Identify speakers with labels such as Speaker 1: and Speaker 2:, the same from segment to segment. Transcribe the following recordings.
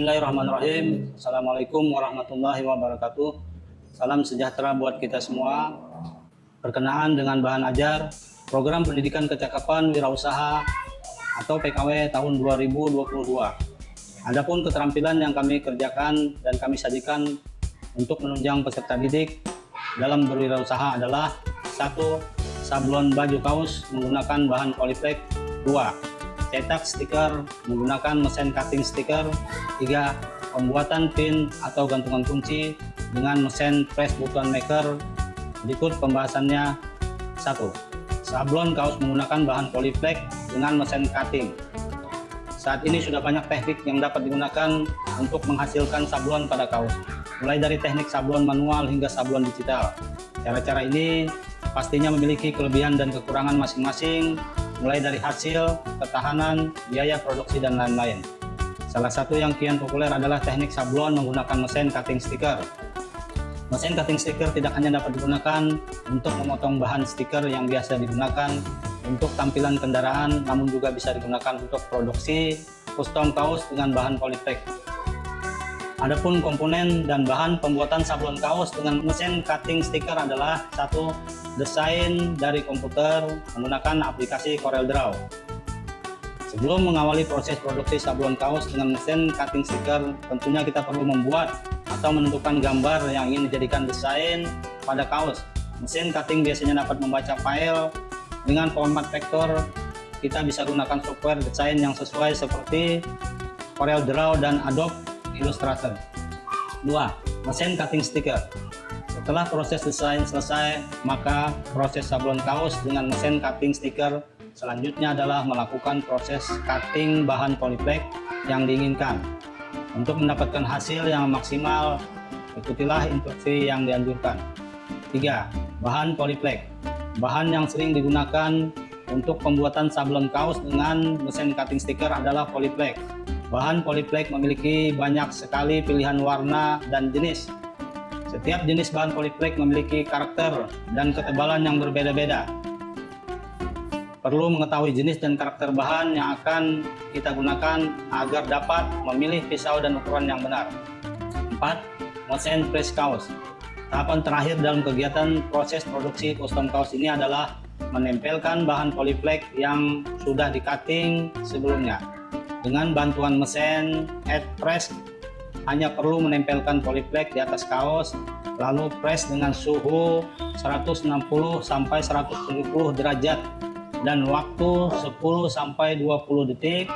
Speaker 1: Bismillahirrahmanirrahim. Assalamualaikum warahmatullahi wabarakatuh. Salam sejahtera buat kita semua. Berkenaan dengan bahan ajar Program Pendidikan Kecakapan Wirausaha atau PKW tahun 2022. Adapun keterampilan yang kami kerjakan dan kami sajikan untuk menunjang peserta didik dalam berwirausaha adalah 1. Sablon baju kaos menggunakan bahan polyflex. 2. Cetak stiker menggunakan mesin cutting stiker. 3. Pembuatan pin atau gantungan kunci dengan mesin press button maker. Berikut pembahasannya. 1. Sablon kaos menggunakan bahan polyflex dengan mesin cutting. Saat ini sudah banyak teknik yang dapat digunakan untuk menghasilkan sablon pada kaos, mulai dari teknik sablon manual hingga sablon digital. Cara-cara ini pastinya memiliki kelebihan dan kekurangan masing-masing, mulai dari hasil, ketahanan, biaya produksi, dan lain-lain. Salah satu yang kian populer adalah teknik sablon menggunakan mesin cutting stiker. Mesin cutting stiker tidak hanya dapat digunakan untuk memotong bahan stiker yang biasa digunakan untuk tampilan kendaraan, namun juga bisa digunakan untuk produksi custom kaos dengan bahan polyflex. Adapun komponen dan bahan pembuatan sablon kaos dengan mesin cutting stiker adalah 1. Desain dari komputer menggunakan aplikasi CorelDRAW. Sebelum mengawali proses produksi sablon kaos dengan mesin cutting stiker, tentunya kita perlu membuat atau menentukan gambar yang ingin dijadikan desain pada kaos. Mesin cutting biasanya dapat membaca file dengan format vektor. Kita bisa gunakan software desain yang sesuai seperti CorelDRAW dan Adobe Illustrator. 2. Mesin cutting stiker. Setelah proses desain selesai, maka proses sablon kaos dengan mesin cutting stiker selanjutnya adalah melakukan proses cutting bahan polyflex yang diinginkan. Untuk mendapatkan hasil yang maksimal, ikutilah instruksi yang dianjurkan. 3. Bahan polyflex. Bahan yang sering digunakan untuk pembuatan sablon kaos dengan mesin cutting stiker adalah polyflex. Bahan polyflex memiliki banyak sekali pilihan warna dan jenis. Setiap jenis bahan polyflex memiliki karakter dan ketebalan yang berbeda-beda. Perlu mengetahui jenis dan karakter bahan yang akan kita gunakan agar dapat memilih pisau dan ukuran yang benar. 4. Mesin press kaos. Tahapan terakhir dalam kegiatan proses produksi custom kaos ini adalah menempelkan bahan polyflex yang sudah di-cutting sebelumnya. Dengan bantuan mesin head press, hanya perlu menempelkan polyflex di atas kaos, lalu press dengan suhu 160 sampai 170 derajat dan waktu 10 sampai 20 detik.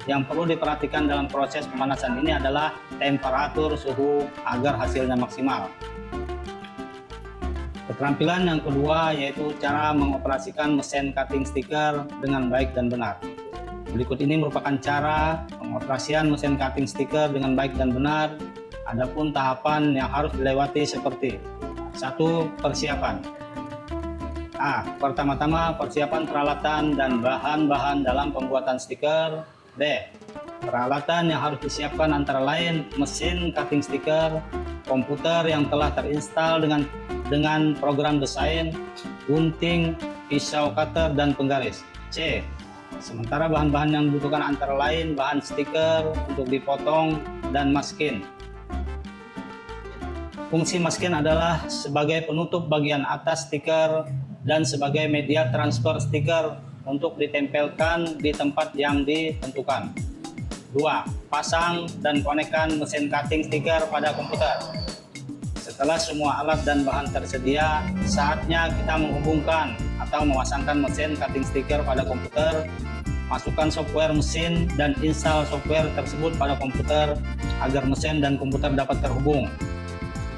Speaker 1: Yang perlu diperhatikan dalam proses pemanasan ini adalah temperatur suhu agar hasilnya maksimal. Keterampilan yang kedua yaitu cara mengoperasikan mesin cutting stiker dengan baik dan benar. Berikut ini merupakan cara pengoperasian mesin cutting stiker dengan baik dan benar. Adapun tahapan yang harus dilewati seperti 1. Persiapan. A. Pertama-tama persiapan peralatan dan bahan-bahan dalam pembuatan stiker. B. Peralatan yang harus disiapkan antara lain mesin cutting stiker, komputer yang telah terinstal dengan program desain, gunting, pisau cutter, dan penggaris. C. Sementara bahan-bahan yang dibutuhkan antara lain bahan stiker untuk dipotong dan masking. Fungsi masking adalah sebagai penutup bagian atas stiker dan sebagai media transfer stiker untuk ditempelkan di tempat yang ditentukan. 2. Pasang dan konekkan mesin cutting stiker pada komputer. Setelah semua alat dan bahan tersedia, saatnya kita menghubungkan atau memasangkan mesin cutting stiker pada komputer. Masukkan software mesin dan install software tersebut pada komputer agar mesin dan komputer dapat terhubung.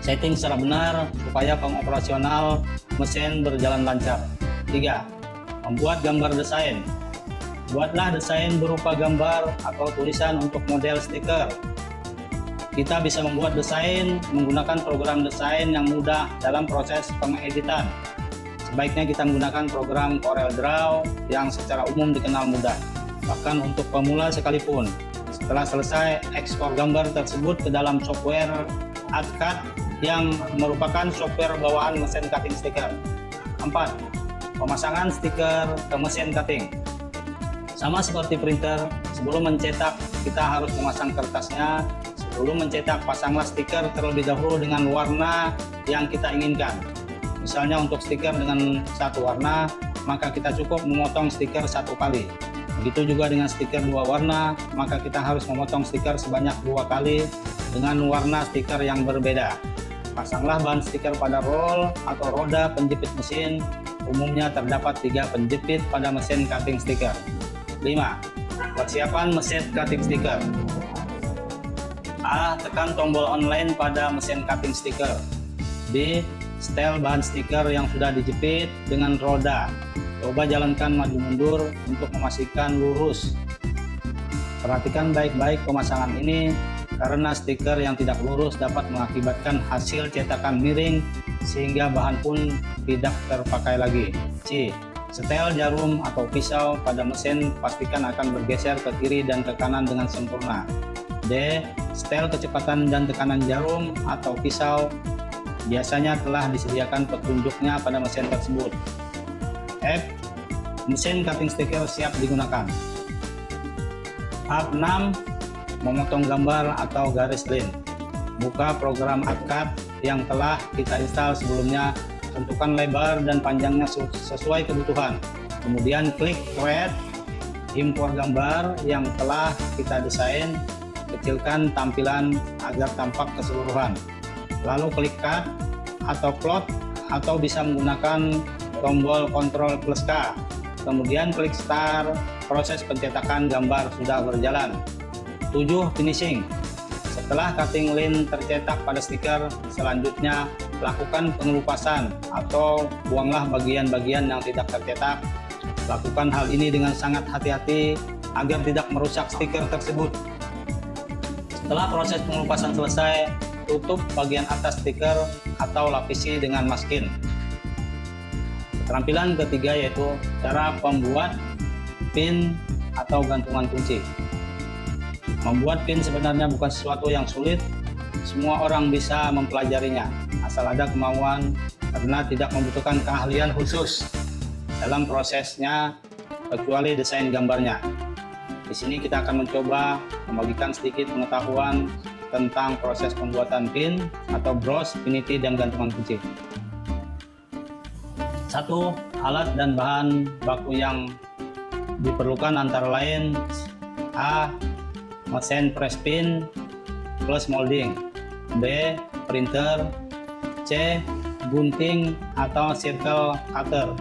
Speaker 1: Setting secara benar supaya pengoperasional mesin berjalan lancar. 3. Membuat gambar desain. Buatlah desain berupa gambar atau tulisan untuk model stiker. Kita bisa membuat desain menggunakan program desain yang mudah dalam proses pengeditan. Sebaiknya kita menggunakan program CorelDRAW yang secara umum dikenal mudah, bahkan untuk pemula sekalipun. Setelah selesai, ekspor gambar tersebut ke dalam software AutoCAD yang merupakan software bawaan mesin cutting stiker. 4. Pemasangan stiker ke mesin cutting. Sama seperti printer, sebelum mencetak kita harus memasang kertasnya Sebelum mencetak, pasanglah stiker terlebih dahulu dengan warna yang kita inginkan. Misalnya untuk stiker dengan satu warna, maka kita cukup memotong stiker satu kali. Begitu juga dengan stiker dua warna, maka kita harus memotong stiker sebanyak 2 kali dengan warna stiker yang berbeda. Pasanglah bahan stiker pada roll atau roda penjepit mesin. Umumnya terdapat 3 penjepit pada mesin cutting stiker. 5. Persiapan mesin cutting stiker. A. Tekan tombol online pada mesin cutting stiker. B. Setel bahan stiker yang sudah dijepit dengan roda. Coba jalankan maju mundur untuk memastikan lurus. Perhatikan baik-baik pemasangan ini, karena stiker yang tidak lurus dapat mengakibatkan hasil cetakan miring sehingga bahan pun tidak terpakai lagi. C. Setel jarum atau pisau pada mesin, pastikan akan bergeser ke kiri dan ke kanan dengan sempurna. D. Setel kecepatan dan tekanan jarum atau pisau, biasanya telah disediakan petunjuknya pada mesin tersebut. F. Mesin cutting stiker siap digunakan. Tahap 6. Memotong gambar atau garis line. Buka program AutoCAD yang telah kita install sebelumnya, tentukan lebar dan panjangnya sesuai kebutuhan. Kemudian klik Create, impor gambar yang telah kita desain, kecilkan tampilan agar tampak keseluruhan. Lalu klik Cut atau Plot, atau bisa menggunakan tombol Ctrl plus K. Kemudian klik Start, proses pencetakan gambar sudah berjalan. 7. Finishing. Setelah cutting line tercetak pada stiker, selanjutnya lakukan pengelupasan atau buanglah bagian-bagian yang tidak tercetak. Lakukan hal ini dengan sangat hati-hati agar tidak merusak stiker tersebut. Setelah proses pengelupasan selesai, tutup bagian atas stiker atau lapisi dengan maskin. Keterampilan ketiga yaitu cara pembuat pin atau gantungan kunci. Membuat pin sebenarnya bukan sesuatu yang sulit, semua orang bisa mempelajarinya, asal ada kemauan, karena tidak membutuhkan keahlian khusus dalam prosesnya, kecuali desain gambarnya. Di sini kita akan mencoba membagikan sedikit pengetahuan tentang proses pembuatan pin atau bros, piniti, dan gantungan kunci. 1. Alat dan bahan baku yang diperlukan antara lain: A. Mesin press pin plus molding. B. Printer. C. Gunting atau circle cutter.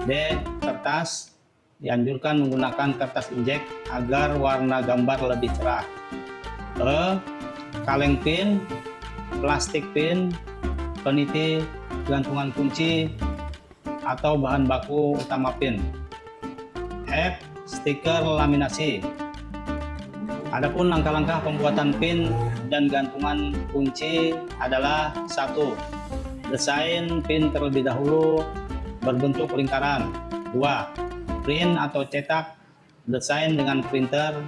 Speaker 1: D. Kertas. Dianjurkan menggunakan kertas injek agar warna gambar lebih cerah. E. Kaleng pin, plastik pin, peniti, gantungan kunci, atau bahan baku utama pin. F. Stiker laminasi. Adapun langkah-langkah pembuatan pin dan gantungan kunci adalah: 1. Desain pin terlebih dahulu berbentuk lingkaran. 2. Print atau cetak, desain dengan printer.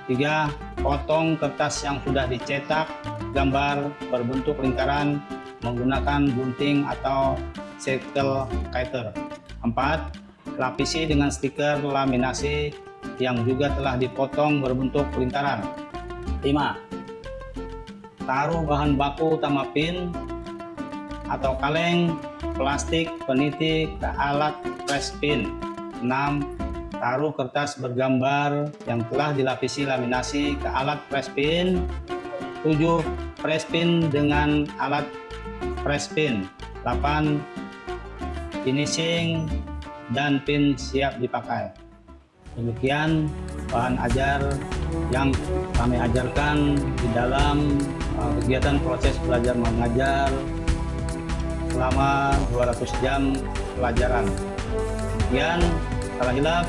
Speaker 1: 3. Potong kertas yang sudah dicetak gambar berbentuk lingkaran menggunakan gunting atau circle cutter. 4. Lapisi dengan stiker laminasi yang juga telah dipotong berbentuk lingkaran. 5. Taruh bahan baku utama pin atau kaleng, plastik, peniti ke alat press pin. 6. Taruh kertas bergambar yang telah dilapisi laminasi ke alat press pin. 7. Press pin dengan alat press pin. 8. Finishing dan pin siap dipakai. Demikian bahan ajar yang kami ajarkan di dalam kegiatan proses belajar mengajar selama 200 jam pelajaran. Sekian, salah hilaf,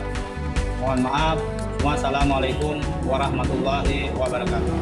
Speaker 1: mohon maaf. Wassalamualaikum warahmatullahi wabarakatuh.